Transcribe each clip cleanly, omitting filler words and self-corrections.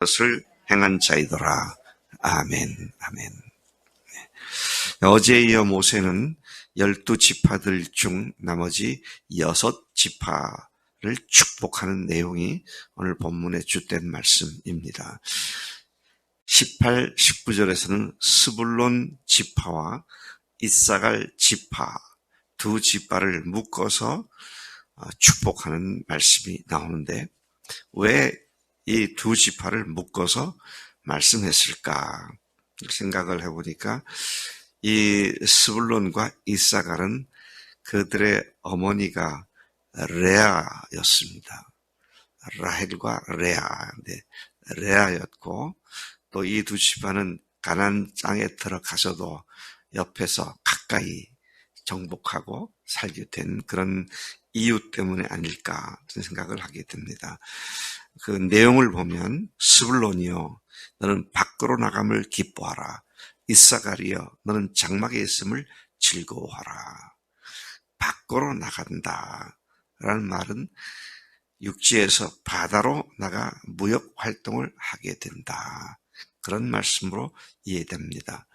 것을 행한 자이더라. 아멘. 아멘. 어제에 이어 모세는 12지파들 중 나머지 6지파를 축복하는 내용이 오늘 본문의 주된 말씀입니다. 18, 19절에서는 스불론 지파와 이사갈 지파 두 지파를 묶어서 축복하는 말씀이 나오는데 왜 이 두 지파를 묶어서 말씀했을까 생각을 해보니까 이 스불론과 이사갈은 그들의 어머니가 레아였습니다. 라헬과 레아였고 또 이 두 지파는 가나안 땅에 들어가서도 옆에서 가까이 정복하고 살게 된 그런 이유 때문에 아닐까 생각을 하게 됩니다. 그 내용을 보면 스불론이여 너는 밖으로 나감을 기뻐하라. 이사갈이여 너는 장막에 있음을 즐거워하라. 밖으로 나간다 라는 말은 육지에서 바다로 나가 무역 활동을 하게 된다. 그런 말씀으로 이해됩니다.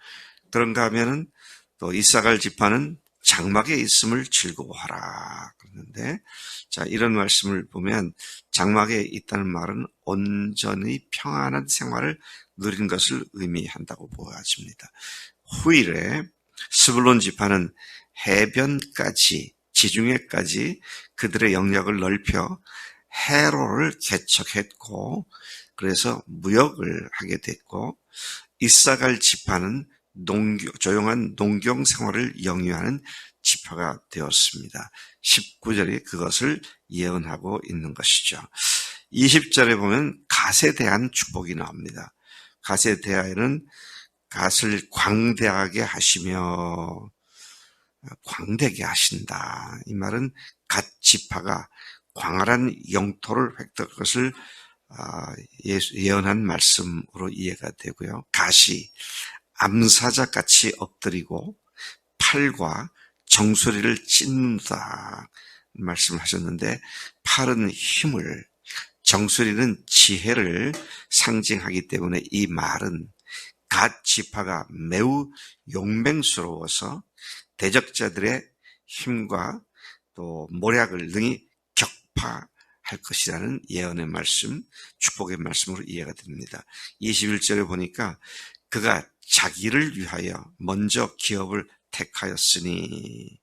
그런가 하면은 또 이사갈 지파는 장막에 있음을 즐거워하라 그러는데, 자, 이런 말씀을 보면 장막에 있다는 말은 온전히 평안한 생활을 누린 것을 의미한다고 보아집니다. 후일에 스불론 지파는 해변까지, 지중해까지 그들의 영역을 넓혀 해로를 개척했고, 그래서 무역을 하게 됐고, 이사갈 지파는 조용한 농경 생활을 영위하는 지파가 되었습니다. 19절이 그것을 예언하고 있는 것이죠. 20절에 보면 갓에 대한 축복이 나옵니다. 갓에 대하여는 갓을 광대하게 하시며 광대게 하신다. 이 말은 갓 지파가 광활한 영토를 획득할 것을 예언한 말씀으로 이해가 되고요. 갓이 암사자같이 엎드리고 팔과 정수리를 찢는다 말씀하셨는데, 팔은 힘을, 정수리는 지혜를 상징하기 때문에 이 말은 갓 지파가 매우 용맹스러워서 대적자들의 힘과 또 모략을 능히 격파할 것이라는 예언의 말씀, 축복의 말씀으로 이해가 됩니다. 21절에 보니까 그가 자기를 위하여 먼저 기업을 택하였으니,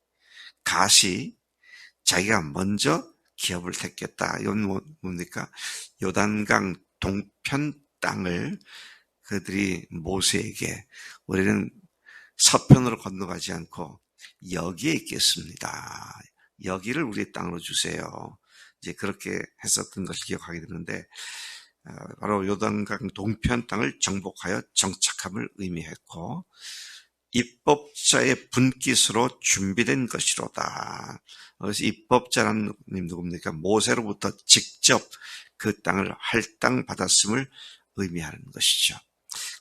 갓이 자기가 먼저 기업을 택했다. 이건 뭡니까? 요단강 동편 땅을 그들이 모세에게 우리는 서편으로 건너가지 않고 여기에 있겠습니다. 여기를 우리의 땅으로 주세요. 이제 그렇게 했었던 것을 기억하게 되는데, 바로 요단강 동편 땅을 정복하여 정착함을 의미했고, 입법자의 분깃으로 준비된 것이로다. 그래서 입법자라는 님 누굽니까? 모세로부터 직접 그 땅을 할당받았음을 의미하는 것이죠.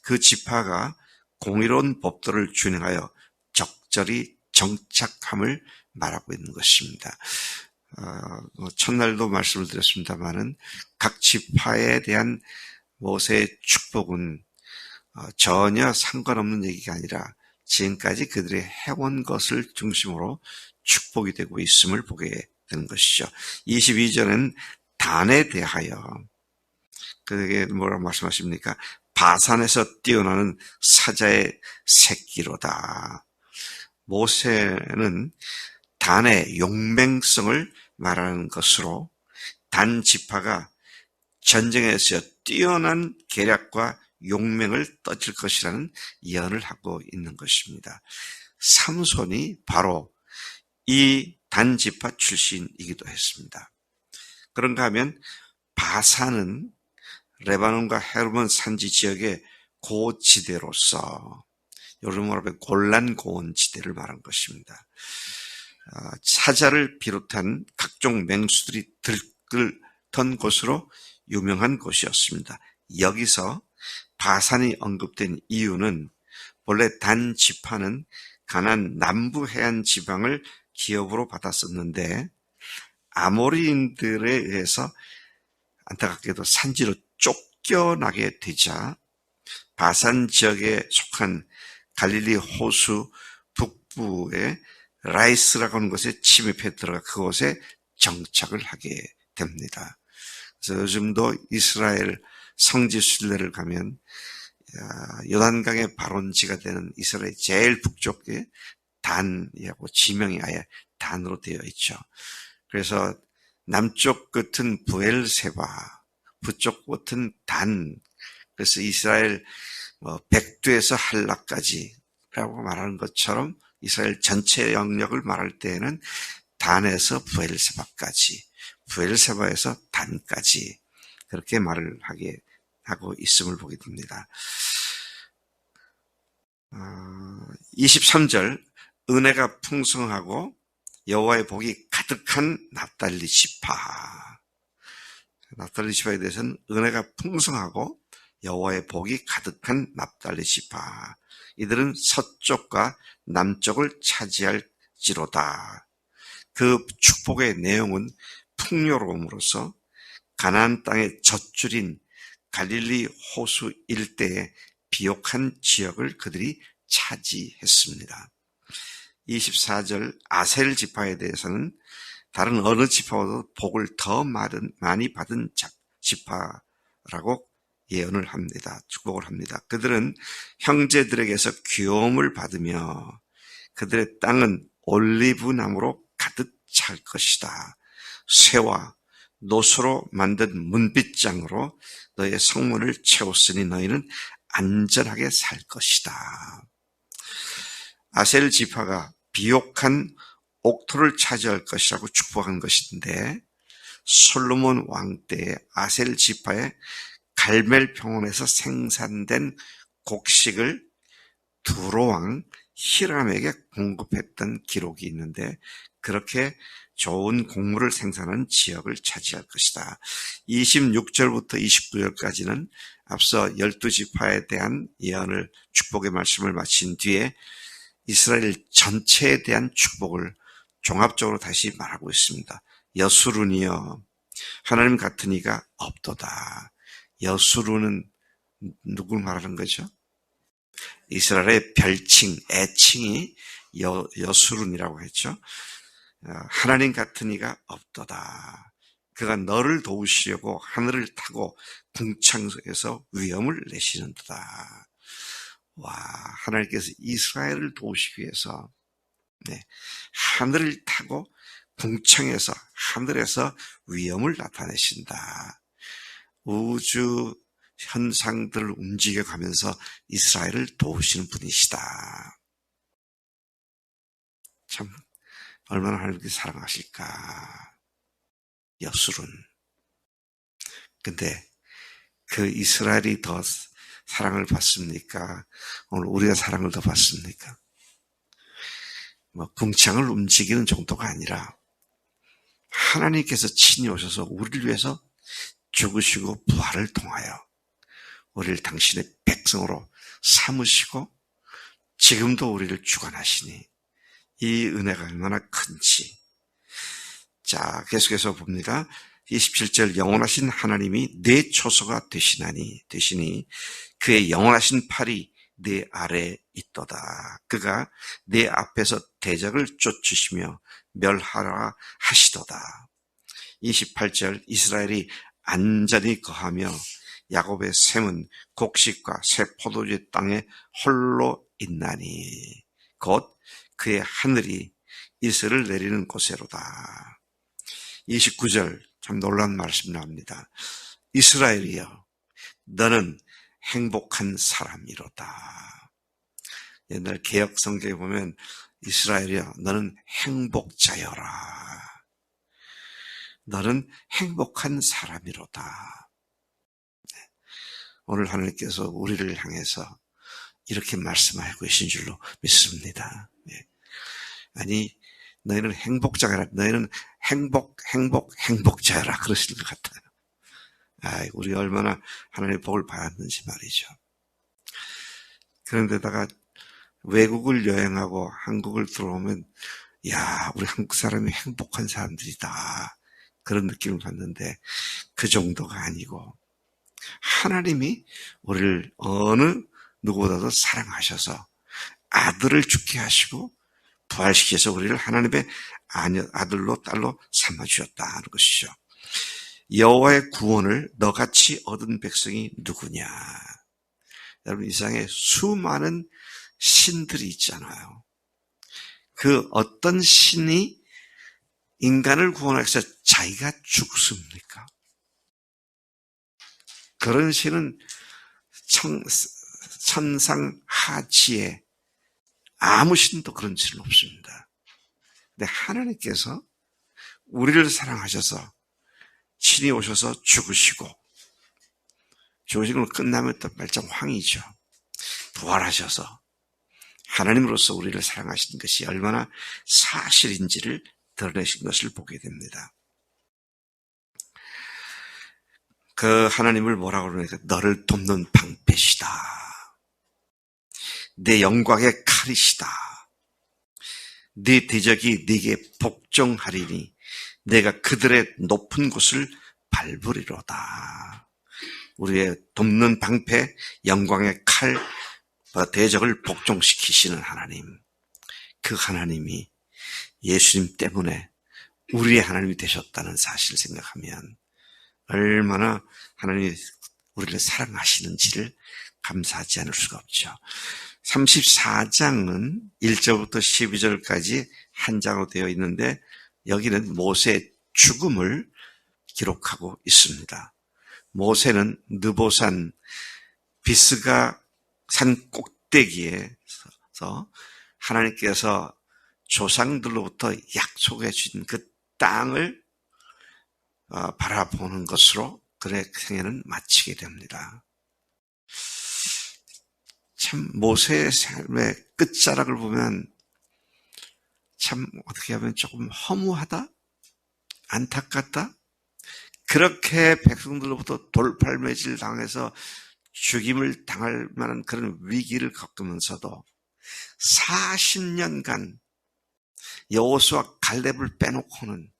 그 지파가 공의로운 법도를 준행하여 적절히 정착함을 말하고 있는 것입니다. 첫날도 말씀을 드렸습니다마는 각 지파에 대한 모세의 축복은 전혀 상관없는 얘기가 아니라 지금까지 그들이 해온 것을 중심으로 축복이 되고 있음을 보게 되는 것이죠. 22절은 단에 대하여 그게 뭐라고 말씀하십니까? 바산에서 뛰어나는 사자의 새끼로다. 모세는 단의 용맹성을 말하는 것으로 단 지파가 전쟁에서 뛰어난 계략과 용맹을 떠질 것이라는 예언을 하고 있는 것입니다. 삼손이 바로 이 단 지파 출신이기도 했습니다. 그런가 하면 바산은 레바논과 헤르몬 산지 지역의 고지대로서 요즘으로 하면 골란 고원지대를 말한 것입니다. 사자를 비롯한 각종 맹수들이 들끓던 곳으로 유명한 곳이었습니다. 여기서 바산이 언급된 이유는 본래 단 지파는 가나안 남부 해안 지방을 기업으로 받았었는데 아모리인들에 의해서 안타깝게도 산지로 쫓겨나게 되자 바산 지역에 속한 갈릴리 호수 북부의 라이스라고 하는 곳에 침입해 들어가 그곳에 정착을 하게 됩니다. 그래서 요즘도 이스라엘 성지 순례를 가면 요단강의 발원지가 되는 이스라엘 제일 북쪽에 단이라고 지명이 아예 단으로 되어 있죠. 그래서 남쪽 끝은 부엘세바, 북쪽 끝은 단. 그래서 이스라엘 백두에서 할라까지라고 말하는 것처럼 이스라엘 전체 영역을 말할 때에는 단에서 부엘세바까지, 부엘세바에서 단까지 그렇게 말을 하고 있음을 보게 됩니다. 23절 은혜가 풍성하고 여호와의 복이 가득한 납달리 지파. 납달리 지파에 대해서는 은혜가 풍성하고 여호와의 복이 가득한 납달리 지파. 이들은 서쪽과 남쪽을 차지할지로다. 그 축복의 내용은 풍요로움으로써 가나안 땅의 젖줄인 갈릴리 호수 일대의 비옥한 지역을 그들이 차지했습니다. 24절 아셀 지파에 대해서는 다른 어느 지파보다 복을 더 많이 받은 지파라고 예언을 합니다. 축복을 합니다. 그들은 형제들에게서 귀여움을 받으며 그들의 땅은 올리브 나무로 가득 찰 것이다. 쇠와 노소로 만든 문빗장으로 너의 성문을 채웠으니 너희는 안전하게 살 것이다. 아셀 지파가 비옥한 옥토를 차지할 것이라고 축복한 것인데 솔로몬 왕 때의 아셀 지파의 갈멜 평원에서 생산된 곡식을 두로 왕 히람에게 공급했던 기록이 있는데 그렇게 좋은 곡물을 생산하는 지역을 차지할 것이다. 26절부터 29절까지는 앞서 12지파에 대한 예언을 축복의 말씀을 마친 뒤에 이스라엘 전체에 대한 축복을 종합적으로 다시 말하고 있습니다. 여수룬이여 하나님 같은 이가 없도다. 여수룬은 누굴 말하는 거죠? 이스라엘의 별칭, 애칭이 여수룬이라고 했죠. 하나님 같은 이가 없도다. 그가 너를 도우시려고 하늘을 타고 궁창에서 위엄을 내시는도다. 와, 하나님께서 이스라엘을 도우시기 위해서 하늘을 타고 궁창에서 하늘에서 위엄을 나타내신다. 우주 현상들을 움직여가면서 이스라엘을 도우시는 분이시다. 참 얼마나 하나님께서 사랑하실까. 여수룬. 근데 그 이스라엘이 더 사랑을 받습니까? 오늘 우리가 사랑을 더 받습니까? 궁창을 움직이는 정도가 아니라 하나님께서 친히 오셔서 우리를 위해서 죽으시고 부활을 통하여 우리를 당신의 백성으로 삼으시고 지금도 우리를 주관하시니 이 은혜가 얼마나 큰지. 자, 계속해서 봅니다. 27절 영원하신 하나님이 내 초소가 되시니 그의 영원하신 팔이 내 아래에 있도다. 그가 내 앞에서 대적을 쫓으시며 멸하라 하시도다. 28절 이스라엘이 안전히 거하며 야곱의 샘은 곡식과 새 포도주 땅에 홀로 있나니 곧 그의 하늘이 이슬을 내리는 곳에로다. 29절 참 놀라운 말씀 나옵니다. 이스라엘이여 너는 행복한 사람이로다. 옛날 개역 성경에 보면 이스라엘이여 너는 행복자여라. 너는 행복한 사람이로다. 오늘 하나님께서 우리를 향해서 이렇게 말씀하고 계신 줄로 믿습니다. 아니 너희는 행복자라, 너희는 행복자라 그러실 것 같아요. 우리 얼마나 하나님의 복을 받았는지 말이죠. 그런데다가 외국을 여행하고 한국을 들어오면 야, 우리 한국 사람이 행복한 사람들이다. 그런 느낌을 받는데 그 정도가 아니고 하나님이 우리를 어느 누구보다도 사랑하셔서 아들을 죽게 하시고 부활시켜서 우리를 하나님의 아들로 딸로 삼아주셨다는 것이죠. 여호와의 구원을 너같이 얻은 백성이 누구냐. 여러분, 이 세상에 수많은 신들이 있잖아요. 그 어떤 신이 인간을 구원하기 위해서 자기가 죽습니까? 그런 신은 천상하지에 아무 신도 그런 신은 없습니다. 근데 하나님께서 우리를 사랑하셔서 신이 오셔서 죽으시고, 죽으시고 끝나면 또 말짱황이죠. 부활하셔서 하나님으로서 우리를 사랑하시는 것이 얼마나 사실인지를 드러내신 것을 보게 됩니다. 그 하나님을 뭐라고 그러니까 너를 돕는 방패시다. 내 영광의 칼이시다. 네 대적이 네게 복종하리니 내가 그들의 높은 곳을 밟으리로다. 우리의 돕는 방패, 영광의 칼, 대적을 복종시키시는 하나님. 그 하나님이 예수님 때문에 우리의 하나님이 되셨다는 사실을 생각하면 얼마나 하나님이 우리를 사랑하시는지를 감사하지 않을 수가 없죠. 34장은 1절부터 12절까지 한 장으로 되어 있는데 여기는 모세의 죽음을 기록하고 있습니다. 모세는 느보산 비스가 산 꼭대기에서 하나님께서 조상들로부터 약속해 주신 그 땅을 바라보는 것으로 그의 생애는 마치게 됩니다. 참 모세의 삶의 끝자락을 보면 참 어떻게 하면 조금 허무하다? 안타깝다? 그렇게 백성들로부터 돌팔매질 당해서 죽임을 당할 만한 그런 위기를 겪으면서도 40년간 여호수아 갈렙을 빼놓고는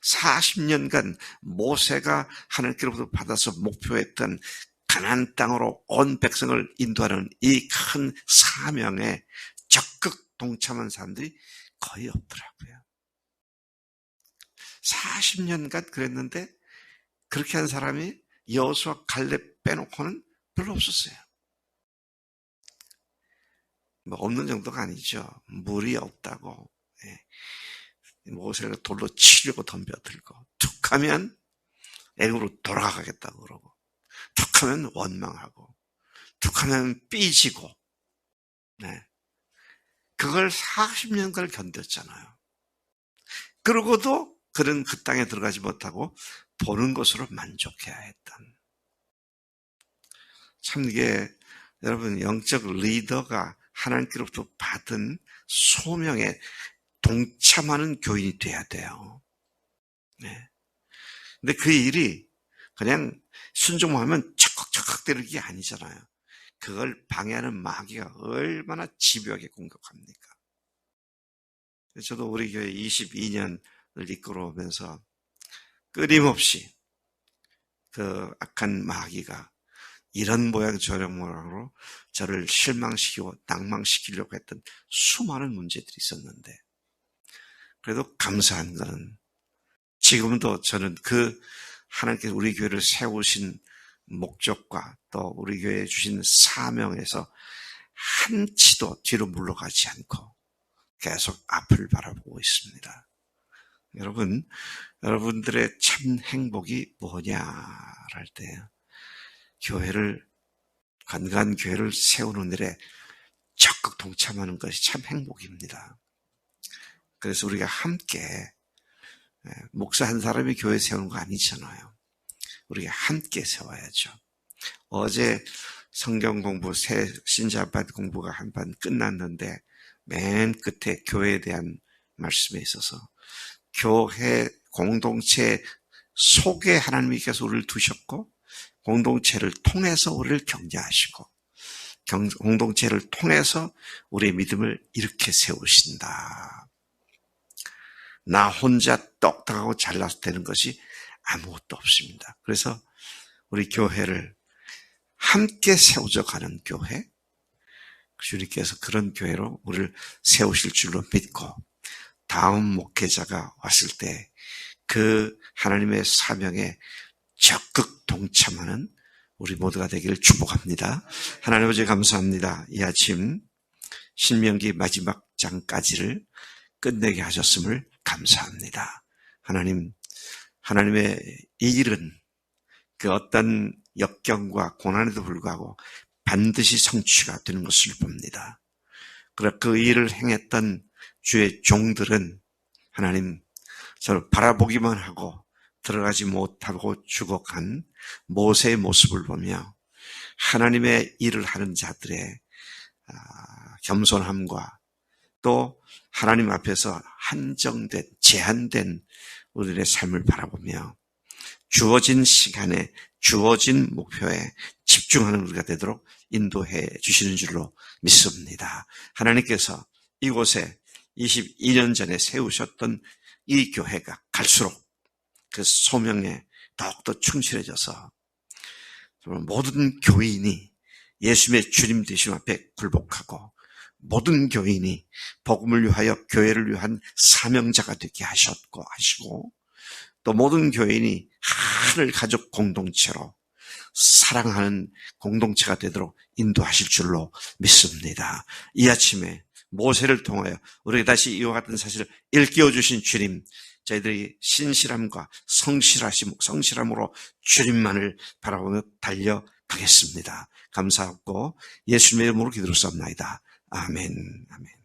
40년간 모세가 하나님께로부터 받아서 목표했던 가나안 땅으로 온 백성을 인도하는 이 큰 사명에 적극 동참한 사람들이 거의 없더라고요. 40년간 그랬는데 그렇게 한 사람이 여호수아 갈렙 빼놓고는 별로 없었어요. 뭐 없는 정도가 아니죠. 물이 없다고 모세가 돌로 치려고 덤벼들고 툭하면 애굽으로 돌아가겠다고 그러고 툭하면 원망하고 툭하면 삐지고 그걸 40년간 견뎠잖아요. 그러고도 그는 그 땅에 들어가지 못하고 보는 것으로 만족해야 했던. 참 이게 여러분 영적 리더가 하나님께로부터 받은 소명에 동참하는 교인이 돼야 돼요. 근데 그 일이 그냥 순종하면 척척척 되는 게 아니잖아요. 그걸 방해하는 마귀가 얼마나 집요하게 공격합니까? 저도 우리 교회 22년을 이끌어오면서 끊임없이 그 악한 마귀가 이런 모양 저런 모양으로 저를 실망시키고 낭망시키려고 했던 수많은 문제들이 있었는데 그래도 감사한 것은 지금도 저는 그 하나님께서 우리 교회를 세우신 목적과 또 우리 교회에 주신 사명에서 한치도 뒤로 물러가지 않고 계속 앞을 바라보고 있습니다. 여러분, 여러분들의 참 행복이 뭐냐 할 때 교회를 건강한 교회를 세우는 일에 적극 동참하는 것이 참 행복입니다. 그래서 우리가 함께 목사 한 사람이 교회 세우는 거 아니잖아요. 우리가 함께 세워야죠. 어제 성경 공부, 새 신자반 공부가 한 반 끝났는데 맨 끝에 교회에 대한 말씀에 있어서 교회 공동체 속에 하나님께서 우리를 두셨고 공동체를 통해서 우리를 격려하시고 공동체를 통해서 우리의 믿음을 이렇게 세우신다. 나 혼자 똑똑하고 잘나서 되는 것이 아무것도 없습니다. 그래서 우리 교회를 함께 세워져 가는 교회, 주님께서 그런 교회로 우리를 세우실 줄로 믿고 다음 목회자가 왔을 때 그 하나님의 사명에 적극 동참하는 우리 모두가 되기를 축복합니다. 하나님 아버지 감사합니다. 이 아침 신명기 마지막 장까지를 끝내게 하셨음을 감사합니다. 하나님의 이 일은 그 어떤 역경과 고난에도 불구하고 반드시 성취가 되는 것을 봅니다. 그러나 그 일을 행했던 주의 종들은 하나님 서로 바라보기만 하고 들어가지 못하고 죽어간 모세의 모습을 보며 하나님의 일을 하는 자들의 겸손함과 또 하나님 앞에서 한정된, 제한된 우리들의 삶을 바라보며 주어진 시간에 주어진 목표에 집중하는 우리가 되도록 인도해 주시는 줄로 믿습니다. 하나님께서 이곳에 22년 전에 세우셨던 이 교회가 갈수록 그 소명에 더욱더 충실해져서 모든 교인이 예수님의 주님 되심 앞에 굴복하고 모든 교인이 복음을 위하여 교회를 위한 사명자가 되게 하시고 또 모든 교인이 하늘 가족 공동체로 사랑하는 공동체가 되도록 인도하실 줄로 믿습니다. 이 아침에 모세를 통하여 우리에게 다시 이와 같은 사실을 일깨워 주신 주님, 저희들이 신실함과 성실함으로 주님만을 바라보며 달려가겠습니다. 감사하고 예수님의 이름으로 기도를 쌉나이다. 아멘. 아멘.